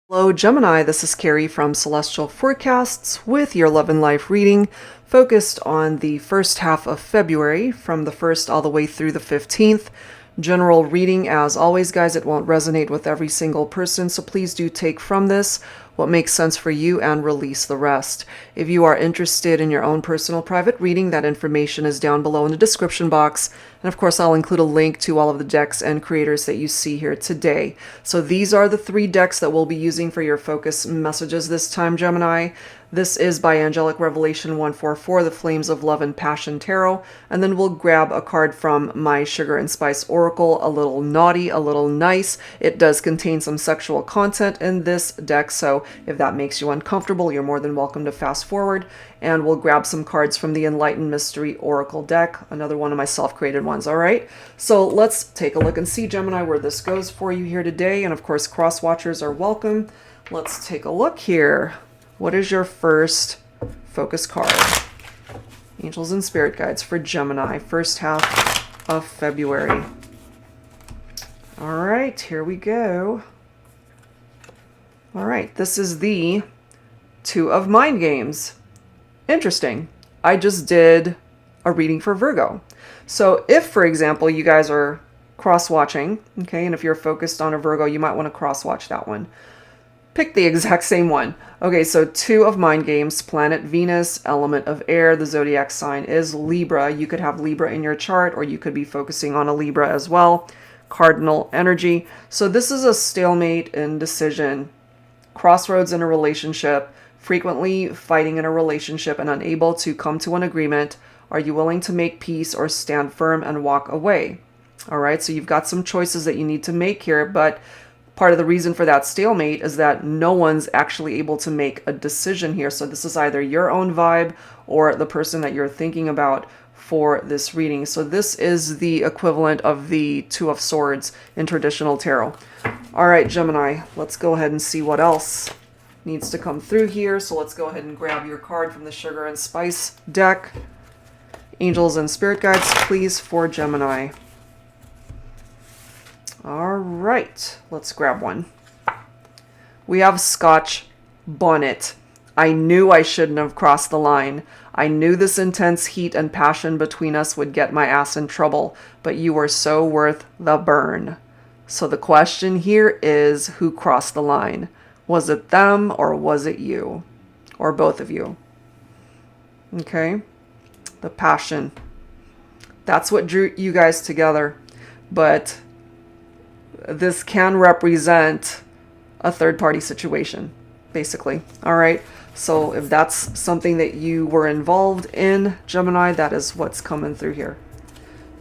Hello Gemini, this is Carrie from Celestial Forecasts with your love and life reading focused on the first half of February from the 1st all the way through the 15th. General reading, as always guys, it won't resonate with every single person, so please do take from this what makes sense for you and release the rest. If you are interested in your own personal private reading, that information is down below in the description box. And of course, I'll include a link to all of the decks and creators that you see here today. So these are the 3 decks that we'll be using for your focus messages this time, Gemini. This is by Angelic Revelation 144, the Flames of Love and Passion Tarot. And then we'll grab a card from my Sugar and Spice Oracle, a little naughty, a little nice. It does contain some sexual content in this deck, so if that makes you uncomfortable, you're more than welcome to fast forward. And we'll grab some cards from the Enlightened Mystery Oracle deck, another one of my self-created ones, all right? So let's take a look and see, Gemini, where this goes for you here today. And of course, cross-watchers are welcome. Let's take a look here. What is your first focus card? Angels and Spirit Guides for Gemini, first half of February. All right, here we go. All right, this is the Two of Mind Games. Interesting. I just did a reading for Virgo. So if, for example, you guys are cross-watching, okay, and if you're focused on a Virgo, you might want to cross-watch that one. Pick the exact same one. Okay, so Two of Mind Games, planet Venus, element of air, the zodiac sign is Libra. You could have Libra in your chart, or you could be focusing on a Libra as well. Cardinal energy. So this is a stalemate, indecision, crossroads in a relationship, frequently fighting in a relationship and unable to come to an agreement. Are you willing to make peace or stand firm and walk away? All right, so you've got some choices that you need to make here, but part of the reason for that stalemate is that no one's actually able to make a decision here. So this is either your own vibe or the person that you're thinking about for this reading. So this is the equivalent of the Two of Swords in traditional tarot. All right, Gemini, let's go ahead and see what else needs to come through here. So let's go ahead and grab your card from the Sugar and Spice deck. Angels and Spirit Guides, please, for Gemini. All right, let's grab one. We have Scotch Bonnet. I knew I shouldn't have crossed the line. I knew this intense heat and passion between us would get my ass in trouble, but you were so worth the burn. So the question here is, who crossed the line? Was it them or was it you? Or both of you? Okay, the passion. That's what drew you guys together, but this can represent a third-party situation, basically. All right, so if that's something that you were involved in, Gemini, that is what's coming through here.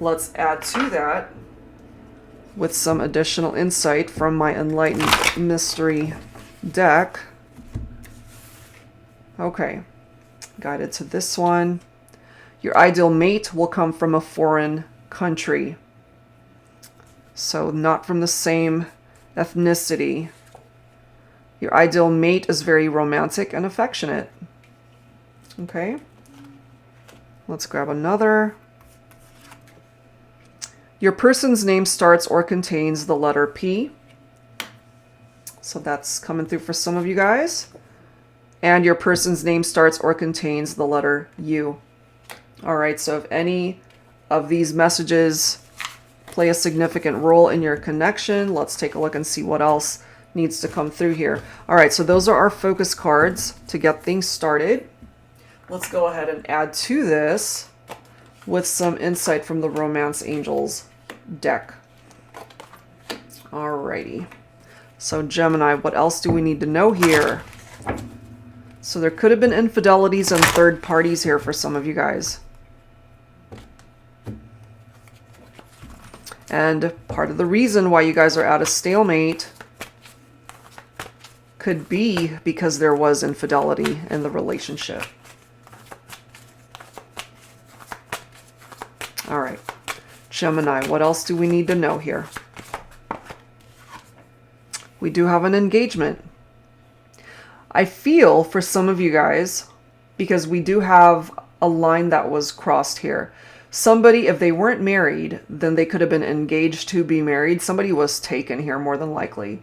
Let's add to that with some additional insight from my Enlightened Mystery deck. Okay, guided to this one. Your ideal mate will come from a foreign country. So not from the same ethnicity. Your ideal mate is very romantic and affectionate. Okay. Let's grab another. Your person's name starts or contains the letter P. So that's coming through for some of you guys. And your person's name starts or contains the letter U. All right, so if any of these messages play a significant role in your connection, let's take a look and see what else needs to come through here. All right, so those are our focus cards to get things started. Let's go ahead and add to this with some insight from the Romance Angels deck. All righty. So Gemini, what else do we need to know here? So there could have been infidelities and third parties here for some of you guys. And part of the reason why you guys are at a stalemate could be because there was infidelity in the relationship. All right, Gemini, what else do we need to know here? We do have an engagement. I feel for some of you guys, because we do have a line that was crossed here. Somebody, if they weren't married, then they could have been engaged to be married. Somebody was taken here more than likely.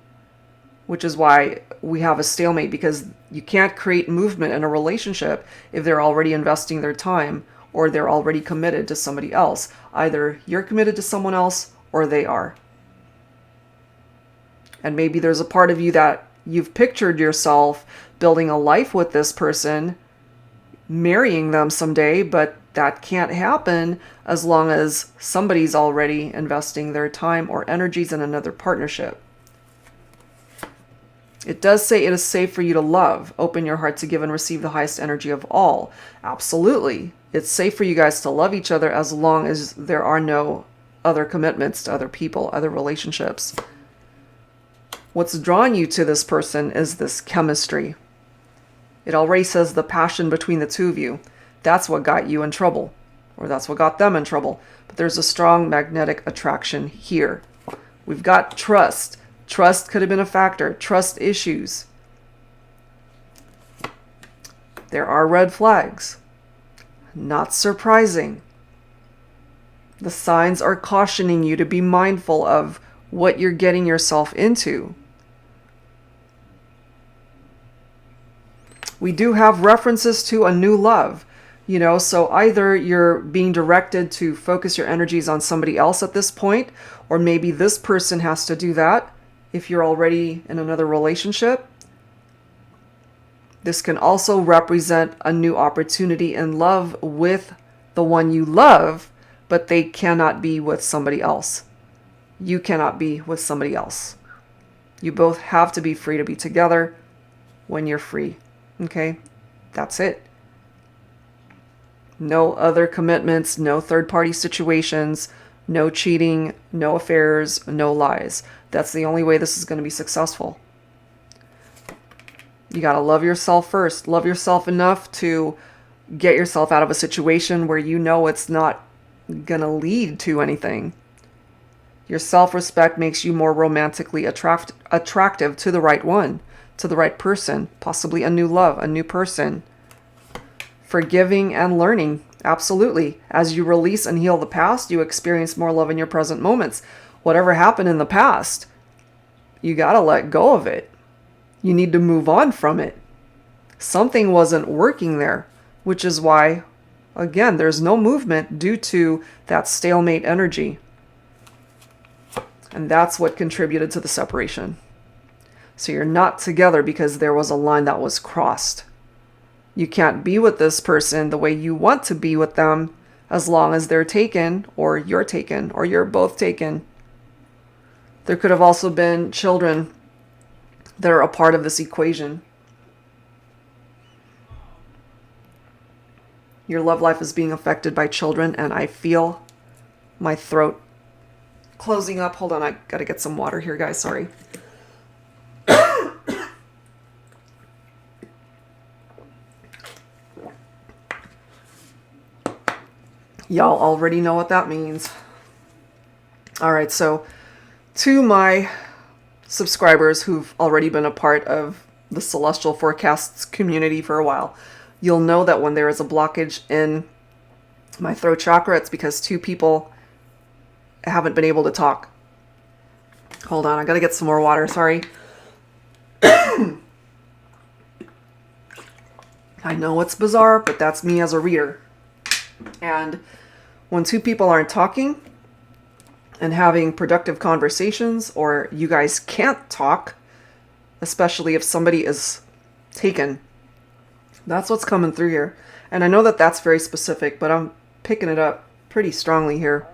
which is why we have a stalemate, because you can't create movement in a relationship if they're already investing their time or they're already committed to somebody else. Either you're committed to someone else or they are. And maybe there's a part of you that you've pictured yourself building a life with this person, marrying them someday, but that can't happen as long as somebody's already investing their time or energies in another partnership. It does say it is safe for you to love. Open your heart to give and receive the highest energy of all. Absolutely. It's safe for you guys to love each other as long as there are no other commitments to other people, other relationships. What's drawn you to this person is this chemistry. It already says the passion between the two of you. That's what got you in trouble, or that's what got them in trouble. But there's a strong magnetic attraction here. We've got trust. Trust could have been a factor. Trust issues. There are red flags. Not surprising. The signs are cautioning you to be mindful of what you're getting yourself into. We do have references to a new love, so either you're being directed to focus your energies on somebody else at this point, or maybe this person has to do that if you're already in another relationship. This can also represent a new opportunity in love with the one you love, but they cannot be with somebody else. You cannot be with somebody else. You both have to be free to be together when you're free. Okay? That's it. No other commitments, no third-party situations, no cheating, no affairs, no lies. That's the only way this is going to be successful. You got to love yourself first. Love yourself enough to get yourself out of a situation where you know it's not going to lead to anything. Your self-respect makes you more romantically attractive to the right one, to the right person, possibly a new love, a new person. Forgiving and learning, absolutely. As you release and heal the past, you experience more love in your present moments. Whatever happened in the past, you got to let go of it. You need to move on from it. Something wasn't working there, which is why, again, there's no movement due to that stalemate energy. And that's what contributed to the separation. So you're not together because there was a line that was crossed. You can't be with this person the way you want to be with them as long as they're taken, or you're both taken. There could have also been children that are a part of this equation. Your love life is being affected by children, and I feel my throat closing up. Hold on, I gotta get some water here, guys. Sorry. Y'all already know what that means. All right, so to my subscribers who've already been a part of the Celestial Forecasts community for a while, you'll know that when there is a blockage in my throat chakra, it's because two people haven't been able to talk. Hold on, I gotta get some more water, sorry. I know it's bizarre, but that's me as a reader. And when two people aren't talking and having productive conversations, or you guys can't talk, especially if somebody is taken, that's what's coming through here. And I know that that's very specific, but I'm picking it up pretty strongly here.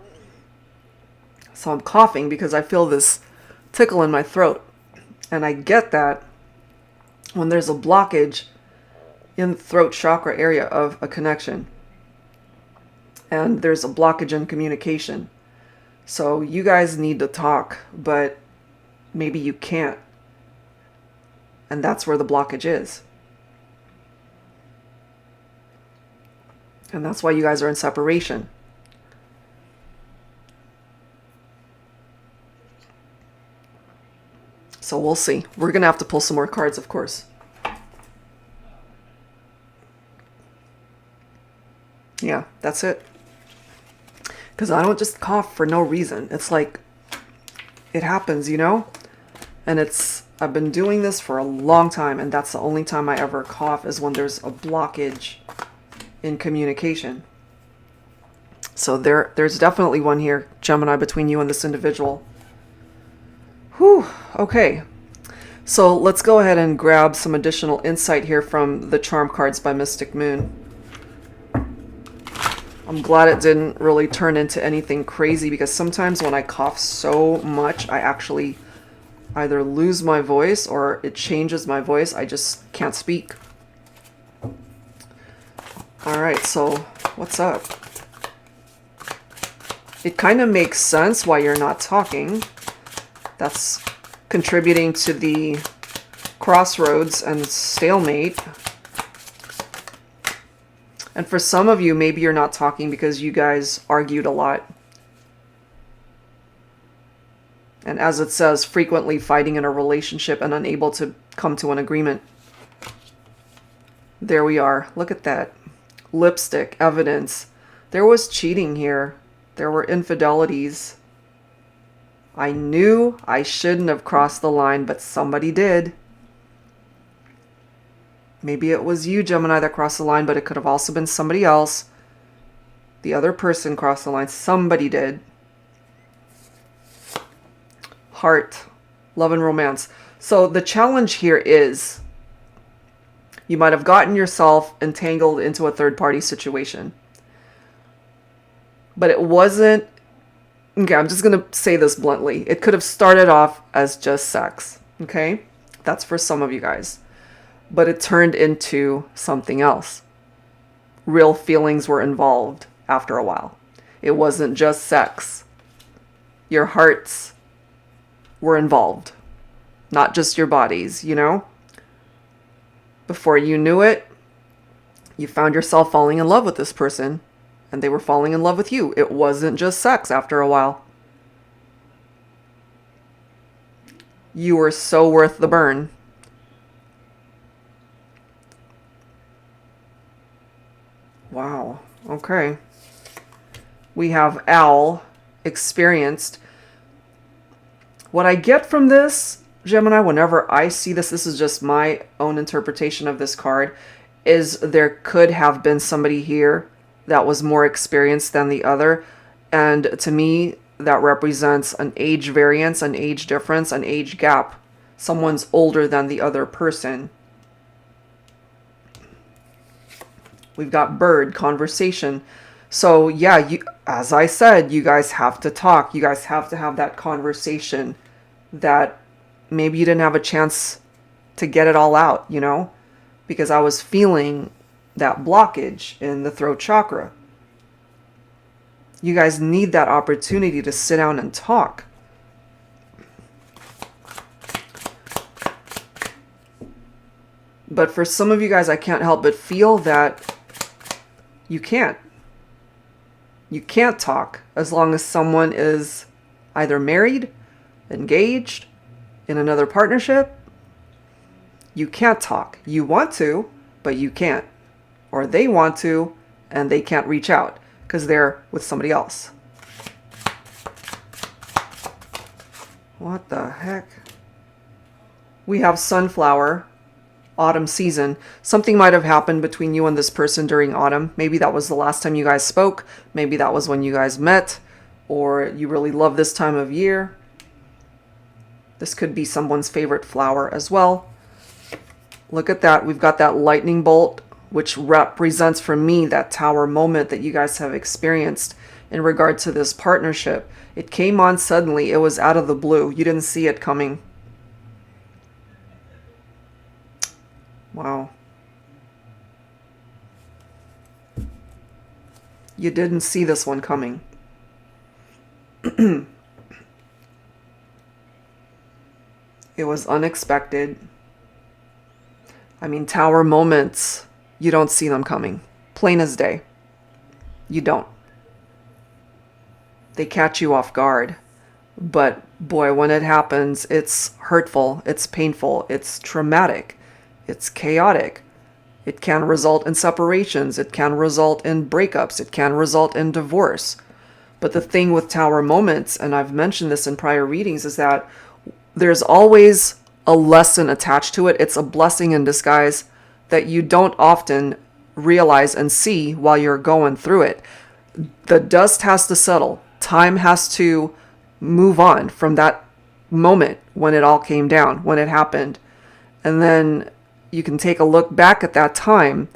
So I'm coughing because I feel this tickle in my throat. And I get that when there's a blockage in the throat chakra area of a connection. And there's a blockage in communication. So you guys need to talk, but maybe you can't. And that's where the blockage is. And that's why you guys are in separation. So we'll see. We're going to have to pull some more cards, of course. Yeah, that's it. Because I don't just cough for no reason. It's like, it happens, And And I've been doing this for a long time, and that's the only time I ever cough is when there's a blockage in communication. So there's definitely one here, Gemini, between you and this individual. Whew, okay. So let's go ahead and grab some additional insight here from the Charm cards by Mystic Moon. I'm glad it didn't really turn into anything crazy, because sometimes when I cough so much, I actually either lose my voice or it changes my voice. I just can't speak. All right, so what's up? It kind of makes sense why you're not talking. That's contributing to the crossroads and stalemate. And for some of you, maybe you're not talking because you guys argued a lot. And as it says, frequently fighting in a relationship and unable to come to an agreement. There we are. Look at that. Lipstick, evidence. There was cheating here. There were infidelities. I knew I shouldn't have crossed the line, but somebody did. Maybe it was you, Gemini, that crossed the line, but it could have also been somebody else. The other person crossed the line. Somebody did. Heart, love and romance. So the challenge here is you might have gotten yourself entangled into a third-party situation. But it wasn't... Okay, I'm just going to say this bluntly. It could have started off as just sex. Okay? That's for some of you guys. But it turned into something else. Real feelings were involved after a while. It wasn't just sex. Your hearts were involved. Not just your bodies, you know? Before you knew it, you found yourself falling in love with this person. And they were falling in love with you. It wasn't just sex after a while. You were so worth the burn. Wow. Okay. We have Owl, experienced. What I get from this, Gemini, whenever I see this, this is just my own interpretation of this card, is there could have been somebody here that was more experienced than the other. And to me, that represents an age variance, an age difference, an age gap. Someone's older than the other person. We've got bird, conversation. So yeah, as I said, you guys have to talk. You guys have to have that conversation that maybe you didn't have a chance to get it all out, you know? Because I was feeling that blockage in the throat chakra. You guys need that opportunity to sit down and talk. But for some of you guys, I can't help but feel that you can't. You can't talk as long as someone is either married, engaged, in another partnership. You can't talk. You want to, but you can't. Or they want to, and they can't reach out because they're with somebody else. What the heck? We have sunflower, autumn season. Something might have happened between you and this person during autumn. Maybe that was the last time you guys spoke. Maybe that was when you guys met, or you really love this time of year. This could be someone's favorite flower as well. Look at that. We've got that lightning bolt, which represents for me that tower moment that you guys have experienced in regard to this partnership. It came on suddenly. It was out of the blue. You didn't see it coming. Wow. You didn't see this one coming. It was unexpected. I mean, tower moments, you don't see them coming. Plain as day. You don't. They catch you off guard. But boy, when it happens, it's hurtful, it's painful, it's traumatic, it's chaotic. It can result in separations. It can result in breakups. It can result in divorce. But the thing with tower moments, and I've mentioned this in prior readings, is that there's always a lesson attached to it. It's a blessing in disguise that you don't often realize and see while you're going through it. The dust has to settle. Time has to move on from that moment when it all came down, when it happened. And then you can take a look back at that time,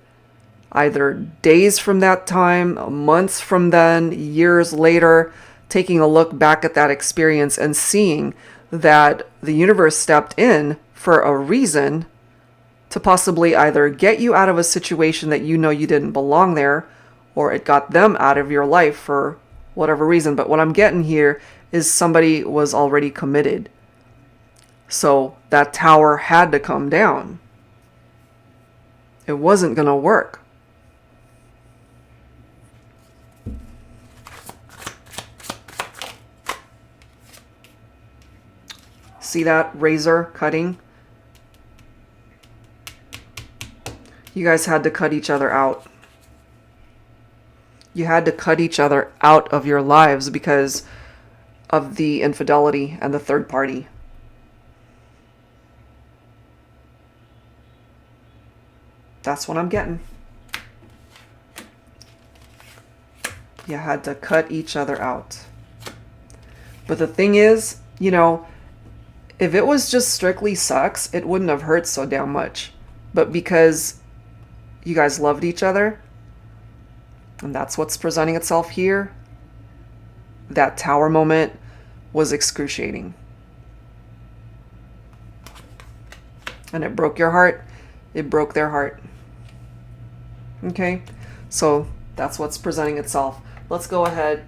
either days from that time, months from then, years later, taking a look back at that experience and seeing that the universe stepped in for a reason to possibly either get you out of a situation that you know you didn't belong there, or it got them out of your life for whatever reason. But what I'm getting here is somebody was already committed. So that tower had to come down. It wasn't going to work. See that razor cutting? You guys had to cut each other out. You had to cut each other out of your lives because of the infidelity and the third party. That's what I'm getting. You had to cut each other out. But the thing is, you know, if it was just strictly sex, it wouldn't have hurt so damn much. But because you guys loved each other, and that's what's presenting itself here, that tower moment was excruciating. And it broke your heart. It broke their heart. Okay? So that's what's presenting itself. Let's go ahead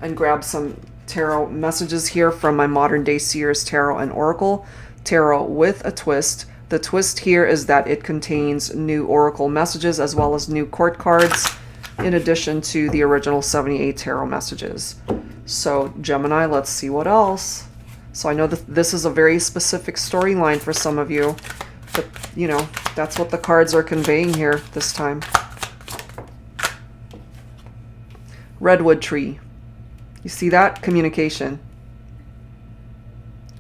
and grab some tarot messages here from my Modern Day Seers Tarot and Oracle. Tarot with a twist. The twist here is that it contains new Oracle messages as well as new court cards, in addition to the original 78 tarot messages. So Gemini, let's see what else. So I know that this is a very specific storyline for some of you, but you know, that's what the cards are conveying here this time. Redwood tree. You see that? Communication.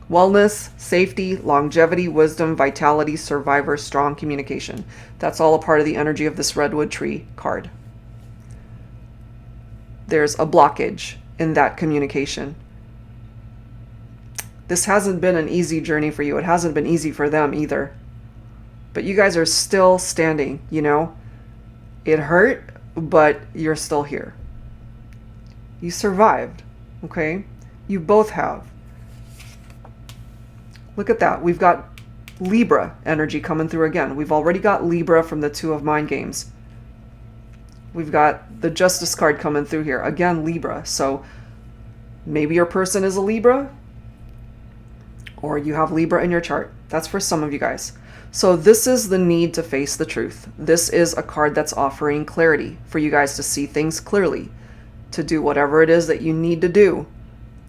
Wellness, safety, longevity, wisdom, vitality, survivor, strong communication. That's all a part of the energy of this redwood tree card. There's a blockage in that communication. This hasn't been an easy journey for you. It hasn't been easy for them either. But you guys are still standing, you know? It hurt, but you're still here. You survived, okay? You both have. Look at that. We've got Libra energy coming through again. We've already got Libra from the Two of Mind games. We've got the Justice card coming through here. Again, Libra. So maybe your person is a Libra, or you have Libra in your chart. That's for some of you guys. So this is the need to face the truth. This is a card that's offering clarity for you guys to see things clearly, to do whatever it is that you need to do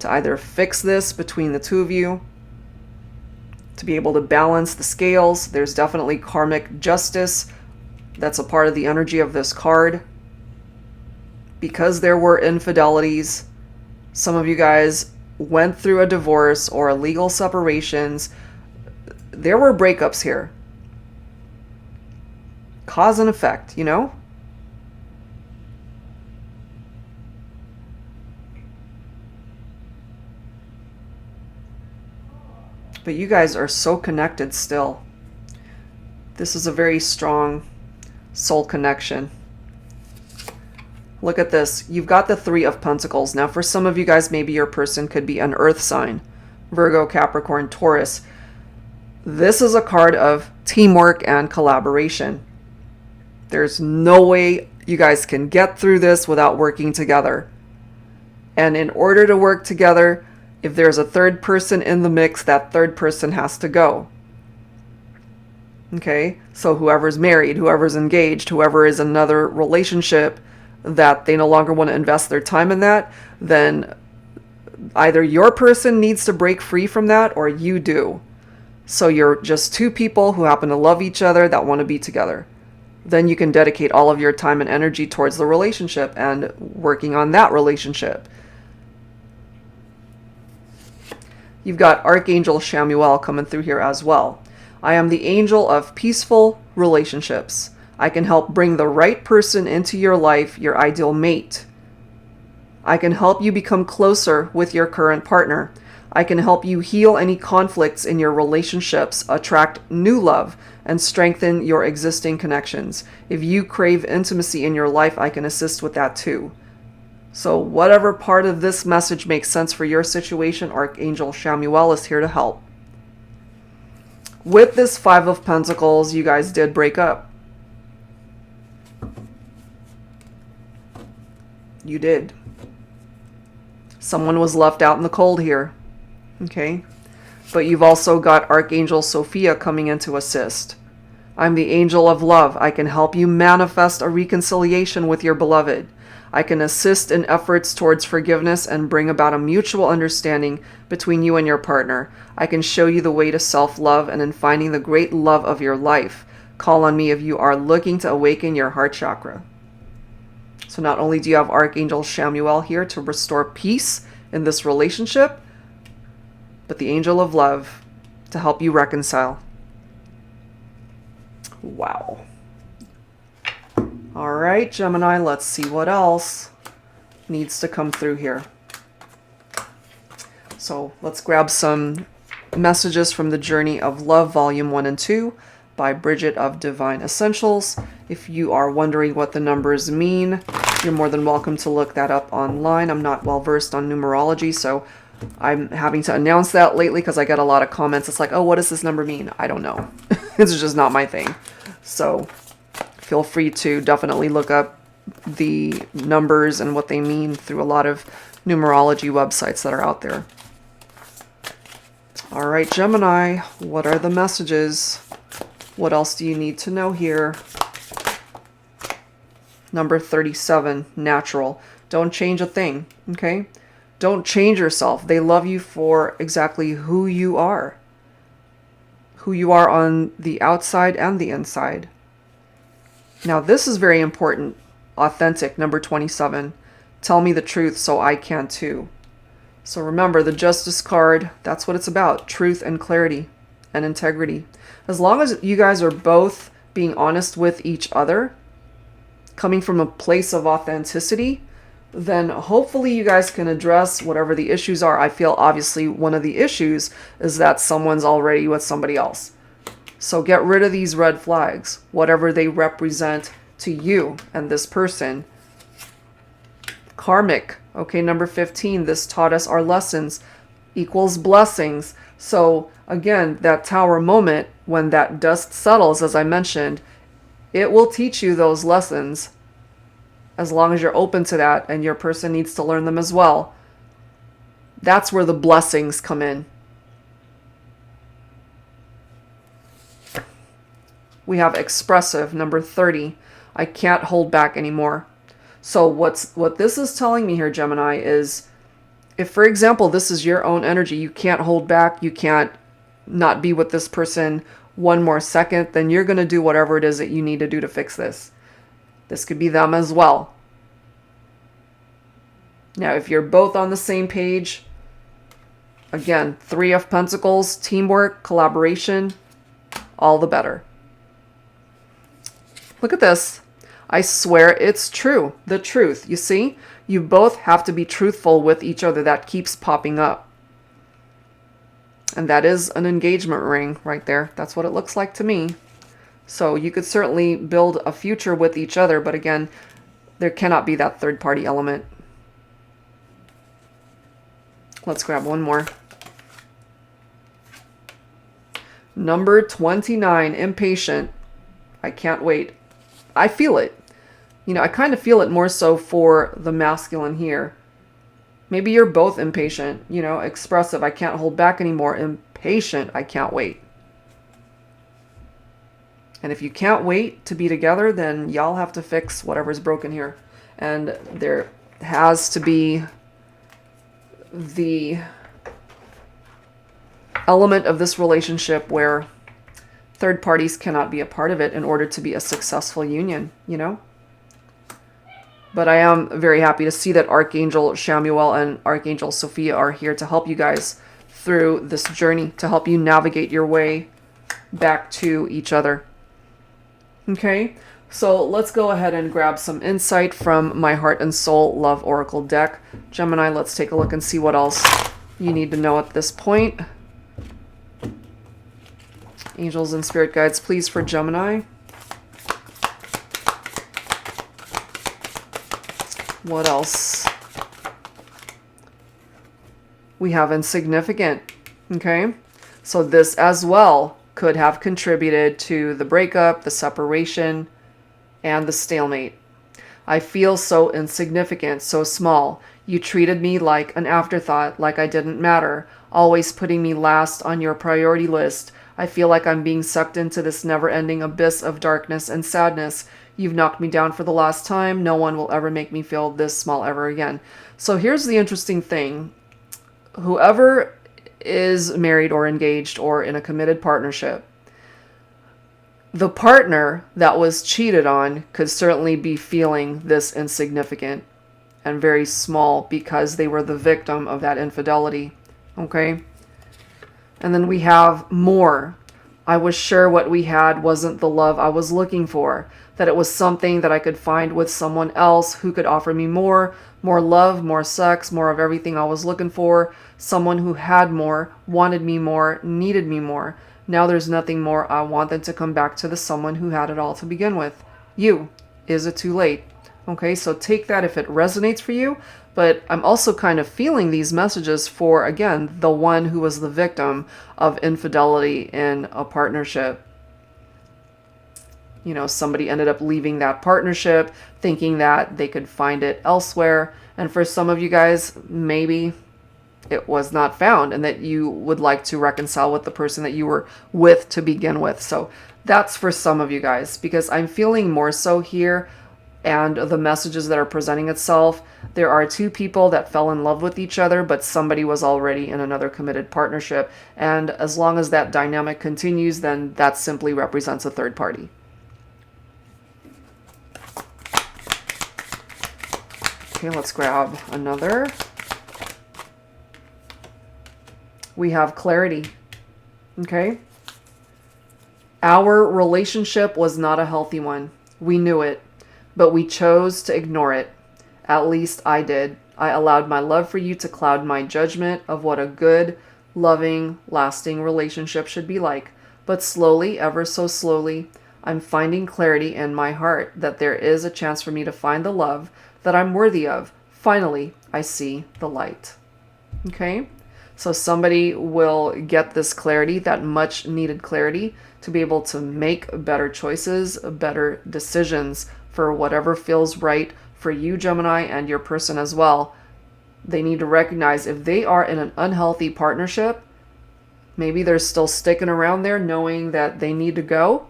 to either fix this between the two of you, to be able to balance the scales. There's definitely karmic justice that's a part of the energy of this card. Because there were infidelities, some of you guys went through a divorce or illegal separations. There were breakups here. Cause and effect, you know? But you guys are so connected still. This is a very strong soul connection. Look at this. You've got the Three of Pentacles. Now, for some of you guys, maybe your person could be an earth sign. Virgo, Capricorn, Taurus. This is a card of teamwork and collaboration. There's no way you guys can get through this without working together. And in order to work together, if there's a third person in the mix, that third person has to go. Okay? So whoever's married, whoever's engaged, whoever is in another relationship that they no longer want to invest their time in that, then either your person needs to break free from that or you do. So you're just two people who happen to love each other that want to be together. Then you can dedicate all of your time and energy towards the relationship and working on that relationship. You've got Archangel Shamuel coming through here as well. I am the angel of peaceful relationships. I can help bring the right person into your life, your ideal mate. I can help you become closer with your current partner. I can help you heal any conflicts in your relationships, attract new love, and strengthen your existing connections. If you crave intimacy in your life, I can assist with that too. So whatever part of this message makes sense for your situation, Archangel Shamuel is here to help. With this Five of Pentacles, you guys did break up. You did. Someone was left out in the cold here. Okay? But you've also got Archangel Sophia coming in to assist. I'm the angel of love. I can help you manifest a reconciliation with your beloved. I can assist in efforts towards forgiveness and bring about a mutual understanding between you and your partner. I can show you the way to self-love and in finding the great love of your life. Call on me if you are looking to awaken your heart chakra. So not only do you have Archangel Shamuel here to restore peace in this relationship, but the angel of love to help you reconcile. Wow. All right, Gemini, let's see what else needs to come through here. So let's grab some messages from the Journey of Love, Volume 1 and 2 by Bridget of Divine Essentials. If you are wondering what the numbers mean, you're more than welcome to look that up online. I'm not well versed on numerology, so I'm having to announce that lately because I get a lot of comments. It's like, oh, what does this number mean? I don't know. It's just not my thing. So feel free to definitely look up the numbers and what they mean through a lot of numerology websites that are out there. All right, Gemini, what are the messages? What else do you need to know here? Number 37, natural. Don't change a thing, okay? Don't change yourself. They love you for exactly who you are. Who you are on the outside and the inside. Now, this is very important. Authentic, number 27. Tell me the truth so I can too. So remember, the Justice card, that's what it's about. Truth and clarity and integrity. As long as you guys are both being honest with each other, coming from a place of authenticity, then hopefully you guys can address whatever the issues are. I feel obviously one of the issues is that someone's already with somebody else. So get rid of these red flags, whatever they represent to you and this person. Karmic, okay, number 15, this taught us our lessons equals blessings. So again, that tower moment, when that dust settles, as I mentioned, it will teach you those lessons as long as you're open to that and your person needs to learn them as well. That's where the blessings come in. We have expressive, number 30. I can't hold back anymore. So what this is telling me here, Gemini, is if, for example, this is your own energy, you can't hold back, you can't not be with this person one more second, then you're going to do whatever it is that you need to do to fix this. This could be them as well. Now, if you're both on the same page, again, 3 of Pentacles, teamwork, collaboration, all the better. Look at this. I swear it's true. The truth. You see? You both have to be truthful with each other. That keeps popping up. And that is an engagement ring right there. That's what it looks like to me. So you could certainly build a future with each other. But again, there cannot be that third party element. Let's grab one more. Number 29, impatient. I can't wait. I feel it. You know, I kind of feel it more so for the masculine here. Maybe you're both impatient, you know, expressive. I can't hold back anymore. Impatient. I can't wait. And if you can't wait to be together, then y'all have to fix whatever's broken here. And there has to be the element of this relationship where third parties cannot be a part of it in order to be a successful union, you know? But I am very happy to see that Archangel Shamuel and Archangel Sophia are here to help you guys through this journey to help you navigate your way back to each other. Okay, so let's go ahead and grab some insight from my Heart and Soul Love Oracle deck. Gemini, let's take a look and see what else you need to know at this point. Angels and spirit guides, please, for Gemini. What else? We have insignificant. Okay, so this as well could have contributed to the breakup, the separation, and the stalemate. I feel so insignificant, so small. You treated me like an afterthought, like I didn't matter, always putting me last on your priority list. I feel like I'm being sucked into this never-ending abyss of darkness and sadness. You've knocked me down for the last time. No one will ever make me feel this small ever again. So here's the interesting thing. Whoever is married or engaged or in a committed partnership, the partner that was cheated on could certainly be feeling this insignificant and very small because they were the victim of that infidelity. Okay? And then we have more. I was sure what we had wasn't the love I was looking for, that it was something that I could find with someone else who could offer me more love, more sex, more of everything I was looking for, someone who had more, wanted me more, needed me more. Now there's nothing more I want than to come back to the someone who had it all to begin with. You. Is it too late? Okay, so take that if it resonates for you. But I'm also kind of feeling these messages for, again, the one who was the victim of infidelity in a partnership. You know, somebody ended up leaving that partnership thinking that they could find it elsewhere. And for some of you guys, maybe it was not found and that you would like to reconcile with the person that you were with to begin with. So that's for some of you guys, because I'm feeling more so here, and the messages that are presenting itself, there are two people that fell in love with each other, but somebody was already in another committed partnership. And as long as that dynamic continues, then that simply represents a third party. Okay, let's grab another. We have clarity. Okay. Our relationship was not a healthy one. We knew it, but we chose to ignore it. At least I did. I allowed my love for you to cloud my judgment of what a good, loving, lasting relationship should be like. But slowly, ever so slowly, I'm finding clarity in my heart that there is a chance for me to find the love that I'm worthy of. Finally, I see the light. Okay? So somebody will get this clarity, that much needed clarity, to be able to make better choices, better decisions for whatever feels right for you, Gemini, and your person as well. They need to recognize if they are in an unhealthy partnership, maybe they're still sticking around there knowing that they need to go.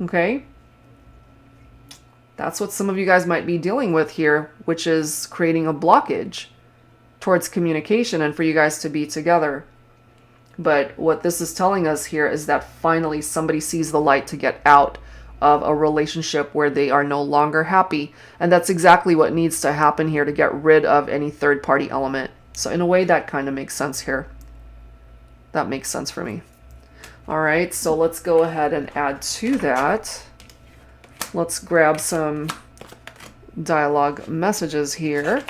Okay? That's what some of you guys might be dealing with here, which is creating a blockage towards communication and for you guys to be together. But what this is telling us here is that finally somebody sees the light to get out of a relationship where they are no longer happy. And that's exactly what needs to happen here to get rid of any third party element. So in a way that kind of makes sense here. That makes sense for me. All right, so let's go ahead and add to that. Let's grab some dialogue messages here.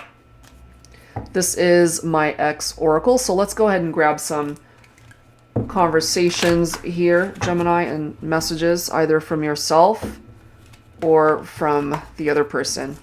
This is my ex Oracle, so let's go ahead and grab some conversations here, Gemini, and messages either from yourself or from the other person.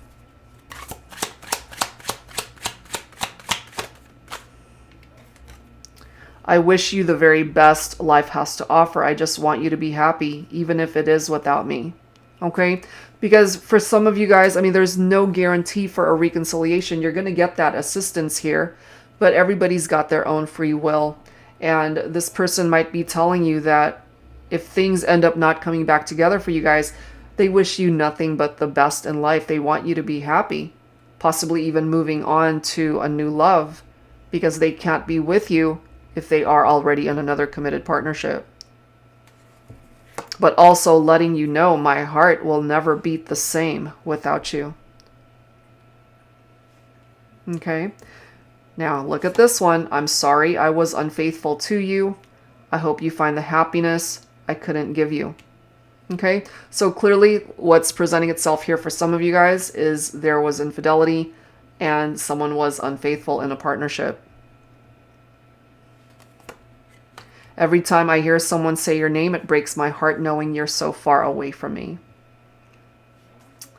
I wish you the very best life has to offer. I just want you to be happy, even if it is without me. Okay? Because for some of you guys, I mean, there's no guarantee for a reconciliation. You're going to get that assistance here, but everybody's got their own free will. And this person might be telling you that if things end up not coming back together for you guys, they wish you nothing but the best in life. They want you to be happy, possibly even moving on to a new love, because they can't be with you if they are already in another committed partnership. But also letting you know my heart will never beat the same without you. Okay? Now, look at this one. I'm sorry I was unfaithful to you. I hope you find the happiness I couldn't give you. Okay, so clearly what's presenting itself here for some of you guys is there was infidelity and someone was unfaithful in a partnership. Every time I hear someone say your name, it breaks my heart knowing you're so far away from me.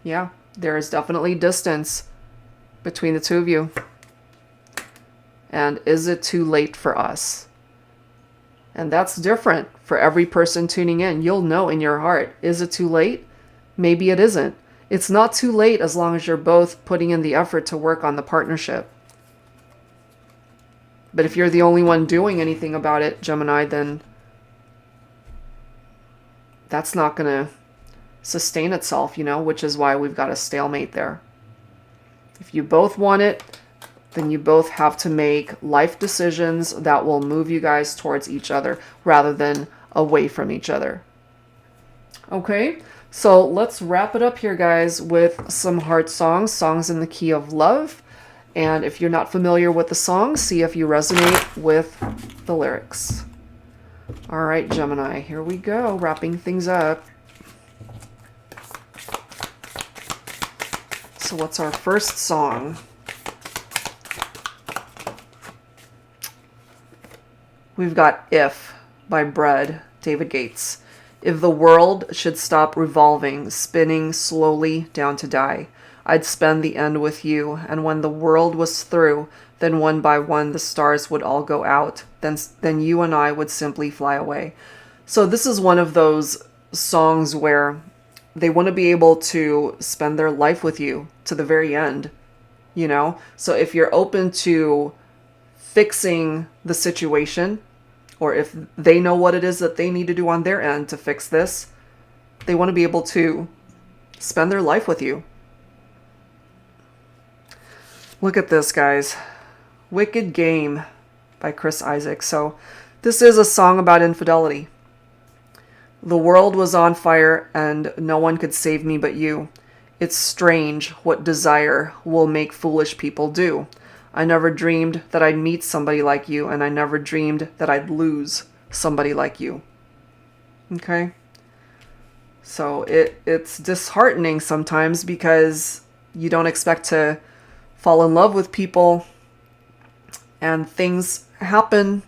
Yeah, there is definitely distance between the two of you. And is it too late for us? And that's different for every person tuning in. You'll know in your heart, is it too late? Maybe it isn't. It's not too late as long as you're both putting in the effort to work on the partnership. But if you're the only one doing anything about it, Gemini, then that's not going to sustain itself, you know, which is why we've got a stalemate there. If you both want it, then you both have to make life decisions that will move you guys towards each other rather than away from each other. Okay, so let's wrap it up here, guys, with some heart songs, songs in the key of love. And if you're not familiar with the song, see if you resonate with the lyrics. All right, Gemini, here we go, wrapping things up. So what's our first song? We've got If by Bread, David Gates. If the world should stop revolving, spinning slowly down to die, I'd spend the end with you, and when the world was through, then one by one the stars would all go out, then you and I would simply fly away. So this is one of those songs where they want to be able to spend their life with you to the very end, you know? So if you're open to fixing the situation, or if they know what it is that they need to do on their end to fix this, they want to be able to spend their life with you. Look at this, guys. Wicked Game by Chris Isaac. So this is a song about infidelity. The world was on fire and no one could save me but you. It's strange what desire will make foolish people do. I never dreamed that I'd meet somebody like you, and I never dreamed that I'd lose somebody like you. Okay? So it's disheartening sometimes because you don't expect to fall in love with people, and things happen,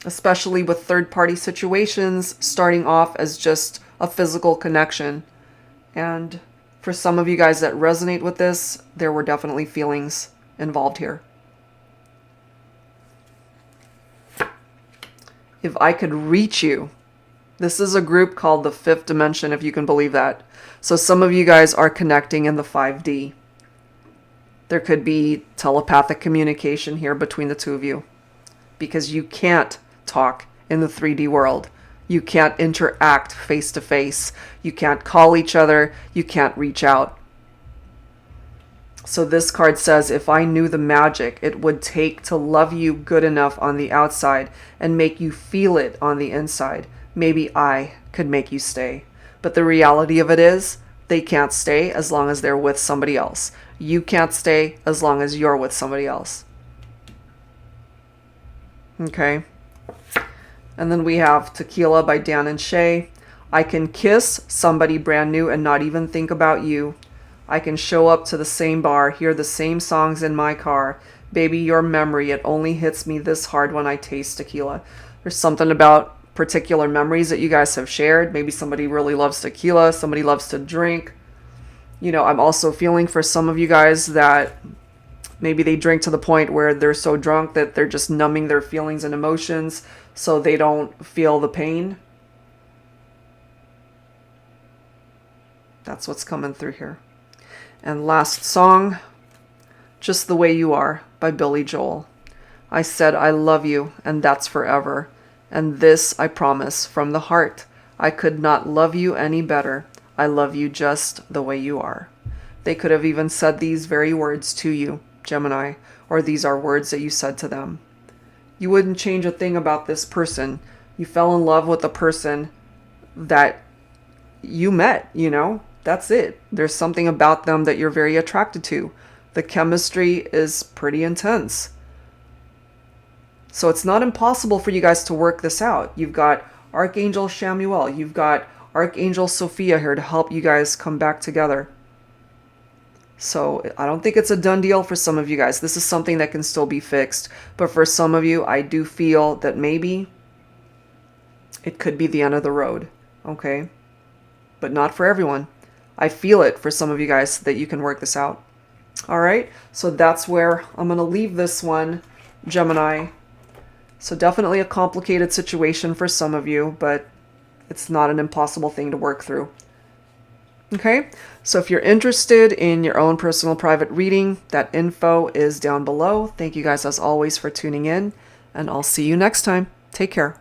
especially with third-party situations, starting off as just a physical connection. And for some of you guys that resonate with this, there were definitely feelings involved here. If I could reach you. This is a group called the Fifth Dimension, if you can believe that. So some of you guys are connecting in the 5D. There could be telepathic communication here between the two of you, because you can't talk in the 3D world. You can't interact face to face. You can't call each other. You can't reach out. So this card says, if I knew the magic it would take to love you good enough on the outside and make you feel it on the inside, maybe I could make you stay. But the reality of it is, they can't stay as long as they're with somebody else. You can't stay as long as you're with somebody else. Okay. And then we have Tequila by Dan and Shay. I can kiss somebody brand new and not even think about you. I can show up to the same bar, hear the same songs in my car. Baby, your memory, it only hits me this hard when I taste tequila. There's something about particular memories that you guys have shared. Maybe somebody really loves tequila, somebody loves to drink. You know, I'm also feeling for some of you guys that maybe they drink to the point where they're so drunk that they're just numbing their feelings and emotions so they don't feel the pain. That's what's coming through here. And last song, Just the Way You Are by Billy Joel. I said I love you, and that's forever. And this I promise from the heart. I could not love you any better. I love you just the way you are. They could have even said these very words to you, Gemini, or these are words that you said to them. You wouldn't change a thing about this person. You fell in love with the person that you met, you know? That's it. There's something about them that you're very attracted to. The chemistry is pretty intense. So it's not impossible for you guys to work this out. You've got Archangel Shamuel. You've got Archangel Sophia here to help you guys come back together. So I don't think it's a done deal for some of you guys. This is something that can still be fixed. But for some of you, I do feel that maybe it could be the end of the road. Okay? But not for everyone. I feel it for some of you guys that you can work this out. All right? So that's where I'm going to leave this one, Gemini. So definitely a complicated situation for some of you, but it's not an impossible thing to work through. Okay, so if you're interested in your own personal private reading, that info is down below. Thank you guys as always for tuning in, and I'll see you next time. Take care.